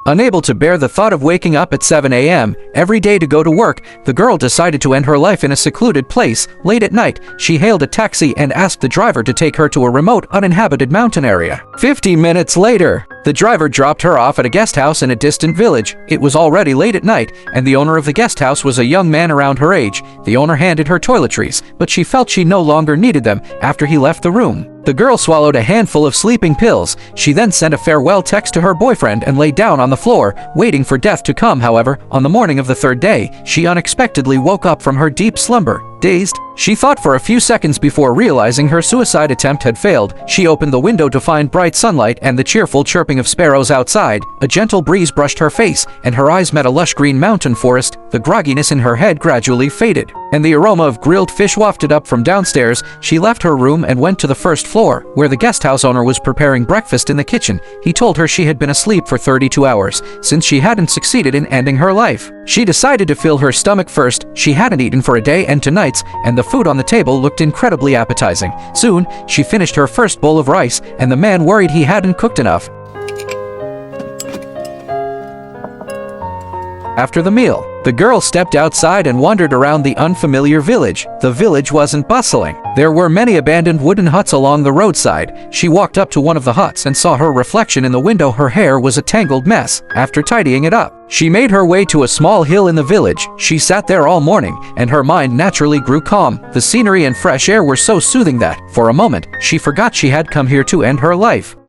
Unable to bear the thought of waking up at 7 a.m. every day to go to work, the girl decided to end her life in a secluded place. Late at night, she hailed a taxi and asked the driver to take her to a remote, uninhabited mountain area. 50 minutes later, the driver dropped her off at a guest house in a distant village. It was already late at night, and the owner of the guest house was a young man around her age. The owner handed her toiletries, but she felt she no longer needed them after he left the room. The girl swallowed a handful of sleeping pills. She then sent a farewell text to her boyfriend and lay down on the floor, waiting for death to come. However, on the morning of the third day, she unexpectedly woke up from her deep slumber. Dazed, she thought for a few seconds before realizing her suicide attempt had failed. She opened the window to find bright sunlight and the cheerful chirping of sparrows outside. A gentle breeze brushed her face, and her eyes met a lush green mountain forest. The grogginess in her head gradually faded, and the aroma of grilled fish wafted up from downstairs. She left her room and went to the first floor, where the guest house owner was preparing breakfast in the kitchen. He told her she had been asleep for 32 hours, since she hadn't succeeded in ending her life. She decided to fill her stomach first. She hadn't eaten for a day and 2 nights, and the food on the table looked incredibly appetizing. Soon, she finished her first bowl of rice, and the man worried he hadn't cooked enough. After the meal, the girl stepped outside and wandered around the unfamiliar village. The village wasn't bustling. There were many abandoned wooden huts along the roadside. She walked up to one of the huts and saw her reflection in the window. Her hair was a tangled mess. After tidying it up, she made her way to a small hill in the village. She sat there all morning, and her mind naturally grew calm. The scenery and fresh air were so soothing that, for a moment, she forgot she had come here to end her life.